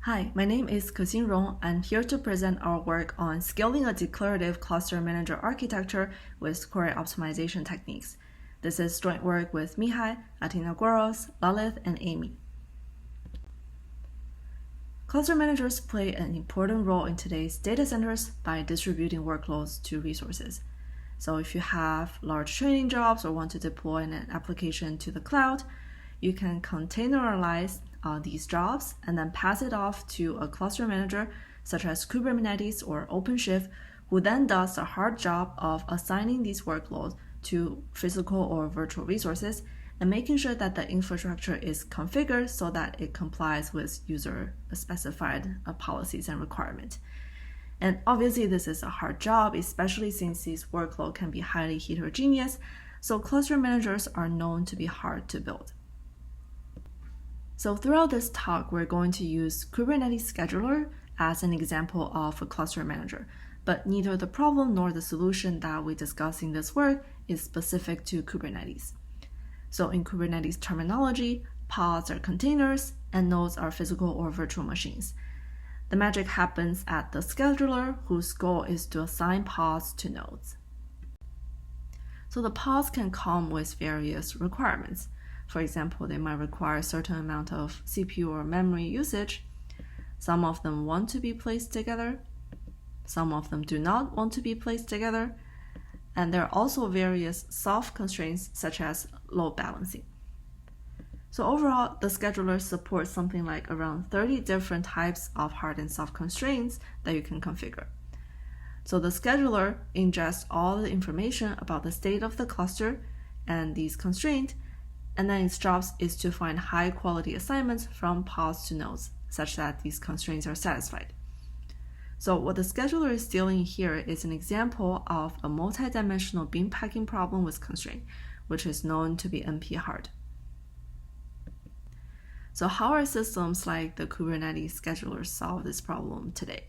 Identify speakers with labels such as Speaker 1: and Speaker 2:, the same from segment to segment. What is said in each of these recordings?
Speaker 1: Hi, my name is Kexin Rong. I'm here to present our work on scaling a declarative cluster manager architecture with query optimization techniques. This is joint work with Mihai, Atina Gueros, Lalith, and Amy. Cluster managers play an important role in today's data centers by distributing workloads to resources. So if you have large training jobs or want to deploy an application to the cloud, you can containerize these jobs and then pass it off to a cluster manager such as Kubernetes or OpenShift, who then does the hard job of assigning these workloads to physical or virtual resources and making sure that the infrastructure is configured so that it complies with user-specified policies and requirements. And obviously, this is a hard job, especially since these workloads can be highly heterogeneous, so cluster managers are known to be hard to build. So throughout this talk, we're going to use Kubernetes Scheduler as an example of a cluster manager, but neither the problem nor the solution that we discuss in this work is specific to Kubernetes. So in Kubernetes terminology, pods are containers and nodes are physical or virtual machines. The magic happens at the scheduler, whose goal is to assign pods to nodes. So the pods can come with various requirements. For example, they might require a certain amount of CPU or memory usage. Some of them want to be placed together. Some of them do not want to be placed together. And there are also various soft constraints such as load balancing. So overall, the scheduler supports something like around 30 different types of hard and soft constraints that you can configure. So the scheduler ingests all the information about the state of the cluster and these constraints, and then its job is to find high-quality assignments from pods to nodes, such that these constraints are satisfied. So what the scheduler is dealing here is an example of a multi-dimensional bin packing problem with constraint, which is known to be NP-hard. So how are systems like the Kubernetes scheduler solve this problem today?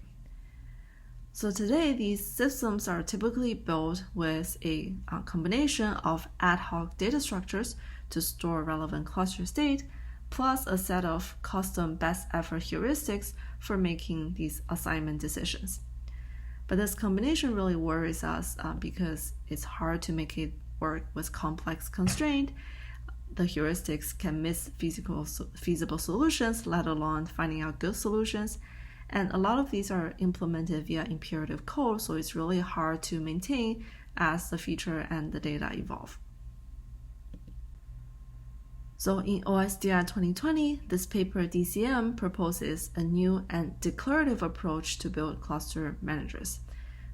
Speaker 1: So today, these systems are typically built with a combination of ad hoc data structures to store relevant cluster state, plus a set of custom best effort heuristics for making these assignment decisions. But this combination really worries us because it's hard to make it work with complex constraint. The heuristics can miss feasible solutions, let alone finding out good solutions. And a lot of these are implemented via imperative code, so it's really hard to maintain as the feature and the data evolve. So in OSDI 2020, this paper DCM proposes a new and declarative approach to build cluster managers.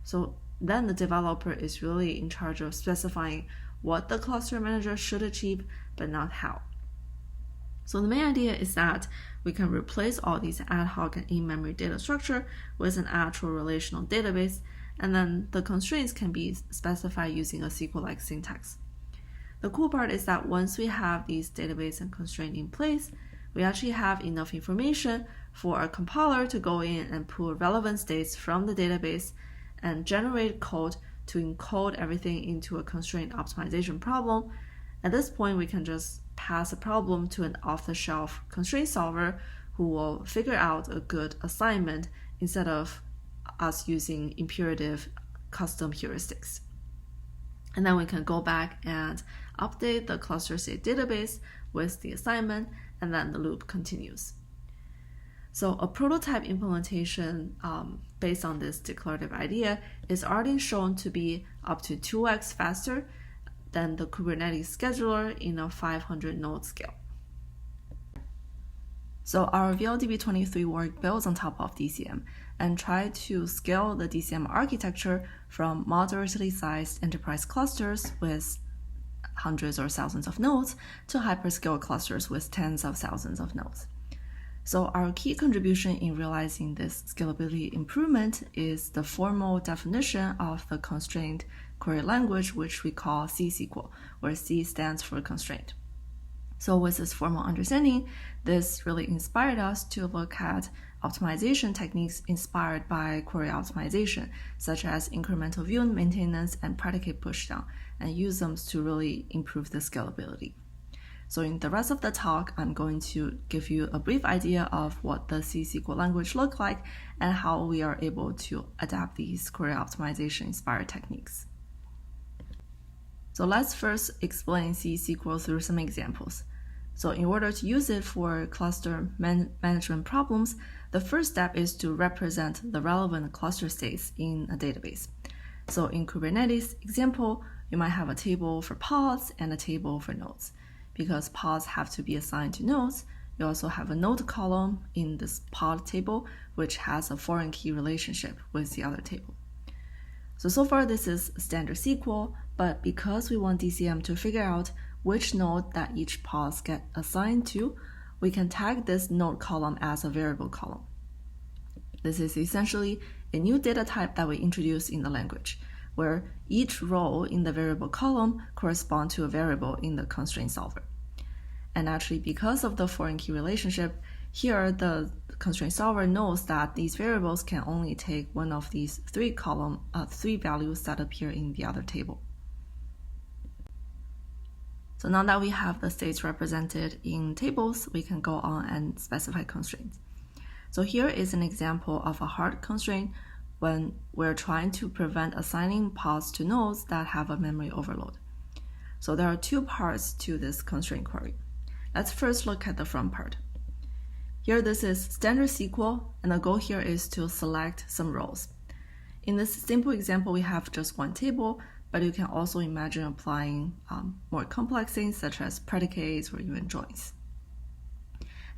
Speaker 1: So then the developer is really in charge of specifying what the cluster manager should achieve, but not how. So the main idea is that we can replace all these ad hoc and in-memory data structure with an actual relational database, and then the constraints can be specified using a SQL-like syntax. The cool part is that once we have these database and constraint in place, we actually have enough information for a compiler to go in and pull relevant states from the database and generate code to encode everything into a constraint optimization problem. At this point, we can just pass a problem to an off-the-shelf constraint solver who will figure out a good assignment instead of us using imperative custom heuristics. And then we can go back and update the cluster state database with the assignment, and then the loop continues. So a prototype implementation based on this declarative idea is already shown to be up to 2x faster than the Kubernetes scheduler in a 500 node scale. So our VLDB23 work builds on top of DCM and tried to scale the DCM architecture from moderately sized enterprise clusters with hundreds or thousands of nodes to hyperscale clusters with tens of thousands of nodes. So our key contribution in realizing this scalability improvement is the formal definition of the constraint query language, which we call C-SQL, where C stands for constraint. So with this formal understanding, this really inspired us to look at optimization techniques inspired by query optimization, such as incremental view maintenance and predicate pushdown, and use them to really improve the scalability. So in the rest of the talk, I'm going to give you a brief idea of what the C-SQL language looks like and how we are able to adapt these query optimization inspired techniques. So let's first explain C-SQL through some examples. So in order to use it for cluster management problems, the first step is to represent the relevant cluster states in a database. So in Kubernetes example, you might have a table for pods and a table for nodes. Because pods have to be assigned to nodes, you also have a node column in this pod table, which has a foreign key relationship with the other table. So far this is standard SQL, but because we want DCM to figure out which node that each pods get assigned to, we can tag this node column as a variable column. This is essentially a new data type that we introduce in the language, where each row in the variable column corresponds to a variable in the constraint solver. And actually, because of the foreign key relationship, here the constraint solver knows that these variables can only take one of these three values that appear in the other table. So now that we have the states represented in tables, we can go on and specify constraints. So here is an example of a hard constraint when we're trying to prevent assigning pods to nodes that have a memory overload. So there are two parts to this constraint query. Let's first look at the front part. Here this is standard SQL, and the goal here is to select some rows. In this simple example, we have just one table, but you can also imagine applying more complex things such as predicates or even joins.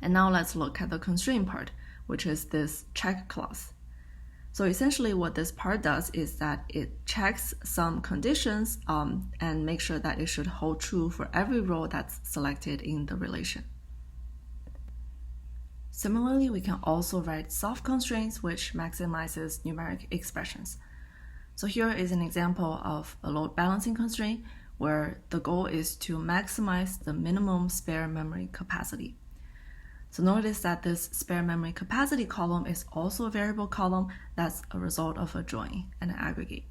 Speaker 1: And now let's look at the constraint part, which is this check clause. So essentially what this part does is that it checks some conditions and makes sure that it should hold true for every row that's selected in the relation. Similarly, we can also write soft constraints, which maximizes numeric expressions. So here is an example of a load balancing constraint where the goal is to maximize the minimum spare memory capacity. So notice that this spare memory capacity column is also a variable column that's a result of a join and an aggregate.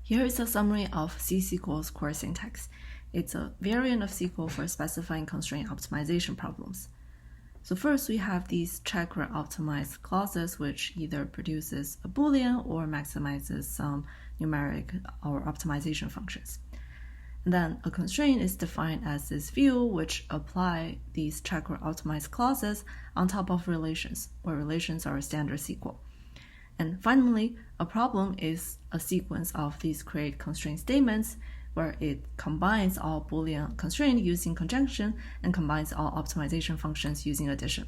Speaker 1: Here is a summary of C-SQL's core syntax. It's a variant of SQL for specifying constraint optimization problems. So first we have these check or optimize clauses, which either produces a Boolean or maximizes some numeric or optimization functions. Then a constraint is defined as this view which apply these check or optimize clauses on top of relations, where relations are standard SQL. And finally, a problem is a sequence of these create constraint statements where it combines all Boolean constraint using conjunction and combines all optimization functions using addition.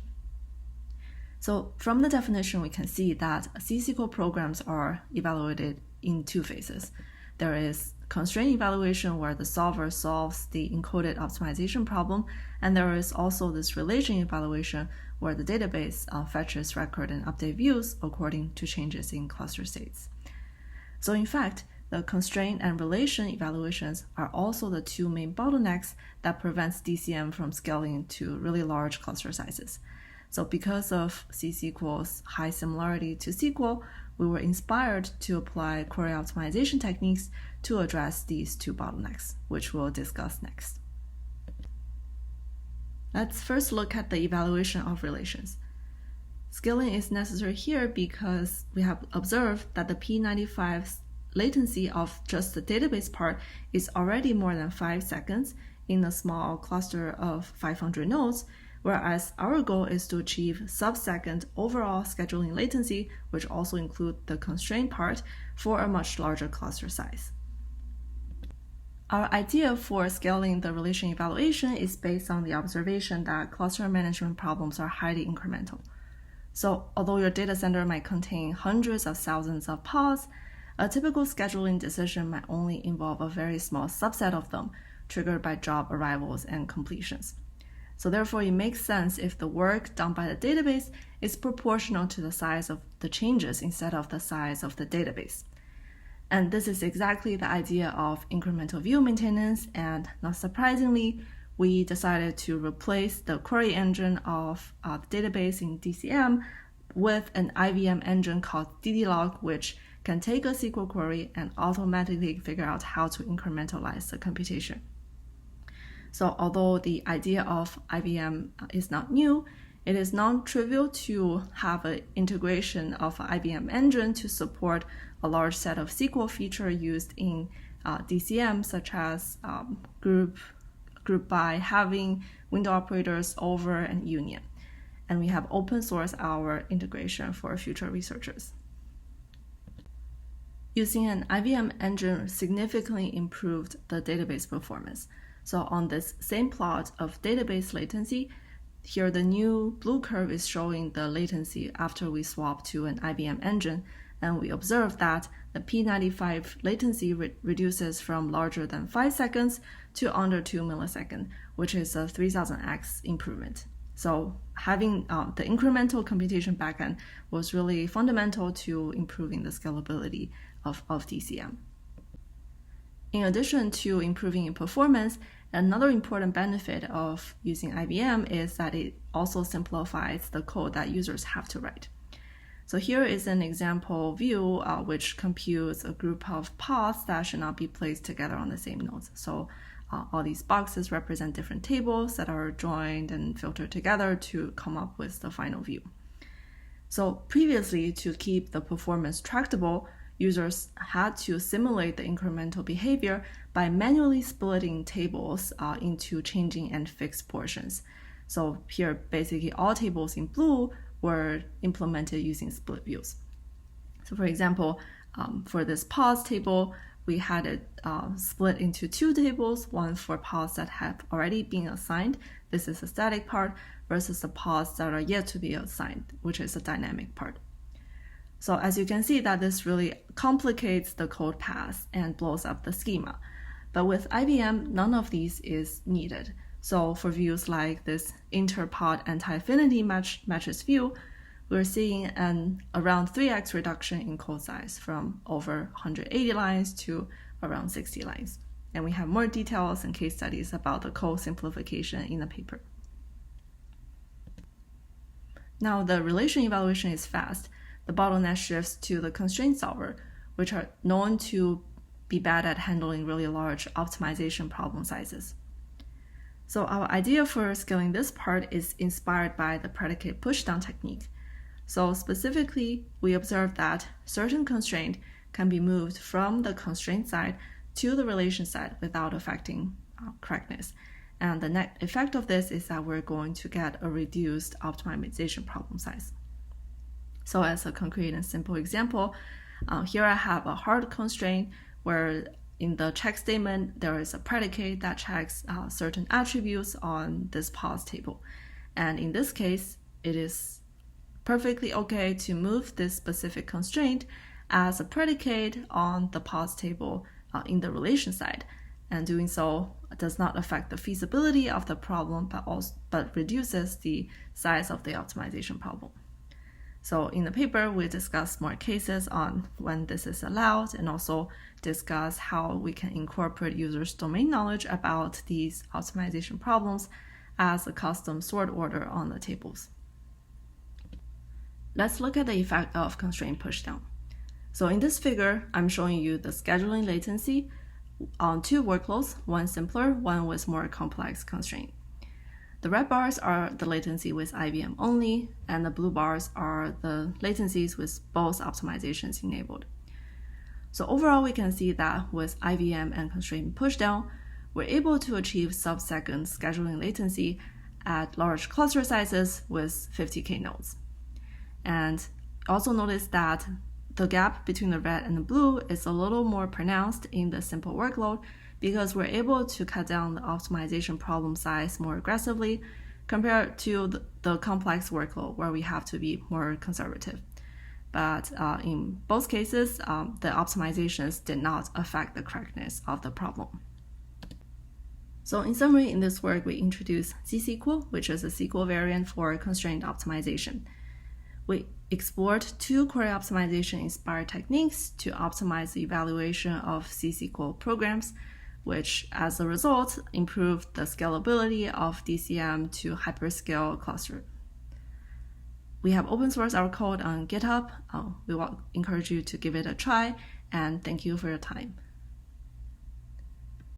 Speaker 1: So from the definition, we can see that C-SQL programs are evaluated in two phases. There is constraint evaluation where the solver solves the encoded optimization problem, and there is also this relation evaluation where the database fetches record and update views according to changes in cluster states. So in fact, the constraint and relation evaluations are also the two main bottlenecks that prevents DCM from scaling to really large cluster sizes. So because of C-SQL's high similarity to SQL, we were inspired to apply query optimization techniques to address these two bottlenecks, which we'll discuss next. Let's first look at the evaluation of relations. Scaling is necessary here because we have observed that the P95 latency of just the database part is already more than 5 seconds in a small cluster of 500 nodes, whereas our goal is to achieve sub-second overall scheduling latency, which also include the constraint part, for a much larger cluster size. Our idea for scaling the relation evaluation is based on the observation that cluster management problems are highly incremental. So although your data center might contain hundreds of thousands of pods, a typical scheduling decision might only involve a very small subset of them, triggered by job arrivals and completions. So therefore, it makes sense if the work done by the database is proportional to the size of the changes instead of the size of the database. And this is exactly the idea of incremental view maintenance, and not surprisingly, we decided to replace the query engine of the database in DCM with an IVM engine called ddlog, which can take a SQL query and automatically figure out how to incrementalize the computation. So although the idea of IBM is not new, it is non-trivial to have an integration of an IBM engine to support a large set of SQL features used in DCM, such as group by, having, window operators, over, and union. And we have open source our integration for future researchers. Using an IBM engine significantly improved the database performance. So on this same plot of database latency, here the new blue curve is showing the latency after we swap to an IBM engine, and we observe that the P95 latency reduces from larger than 5 seconds to under 2 milliseconds, which is a 3000x improvement. So having the incremental computation backend was really fundamental to improving the scalability of DCM. In addition to improving in performance, another important benefit of using IBM is that it also simplifies the code that users have to write. So here is an example view which computes a group of pods that should not be placed together on the same nodes. So all these boxes represent different tables that are joined and filtered together to come up with the final view. So previously, to keep the performance tractable, users had to simulate the incremental behavior by manually splitting tables into changing and fixed portions. So here, basically all tables in blue were implemented using split views. So for example, for this pods table, we had it split into 2 tables, one for pods that have already been assigned. This is the static part, versus the pods that are yet to be assigned, which is the dynamic part. So as you can see that this really complicates the code path and blows up the schema. But with IBM, none of these is needed. So for views like this interpod anti-affinity matches view, we're seeing an around 3x reduction in code size from over 180 lines to around 60 lines. And we have more details and case studies about the code simplification in the paper. Now the relation evaluation is fast. The bottleneck shifts to the constraint solver, which are known to be bad at handling really large optimization problem sizes. So our idea for scaling this part is inspired by the predicate pushdown technique. So specifically, we observed that certain constraint can be moved from the constraint side to the relation side without affecting correctness. And the net effect of this is that we're going to get a reduced optimization problem size. So as a concrete and simple example, here I have a hard constraint where in the check statement, there is a predicate that checks certain attributes on this pods table. And in this case, it is perfectly okay to move this specific constraint as a predicate on the pods table in the relation side. And doing so does not affect the feasibility of the problem, but reduces the size of the optimization problem. So in the paper, we discuss more cases on when this is allowed and also discuss how we can incorporate users' domain knowledge about these optimization problems as a custom sort order on the tables. Let's look at the effect of constraint pushdown. So in this figure, I'm showing you the scheduling latency on 2 workloads, one simpler, one with more complex constraint. The red bars are the latency with IBM only, and the blue bars are the latencies with both optimizations enabled. So overall, we can see that with IBM and constraint pushdown, we're able to achieve sub-second scheduling latency at large cluster sizes with 50K nodes. And also notice that the gap between the red and the blue is a little more pronounced in the simple workload because we're able to cut down the optimization problem size more aggressively compared to the complex workload where we have to be more conservative. But in both cases, the optimizations did not affect the correctness of the problem. So in summary, in this work, we introduced ZSQL, which is a SQL variant for constraint optimization. We explored 2 query optimization inspired techniques to optimize the evaluation of ZSQL programs, which as a result improved the scalability of DCM to hyperscale cluster. We have open sourced our code on GitHub. We will encourage you to give it a try, and thank you for your time.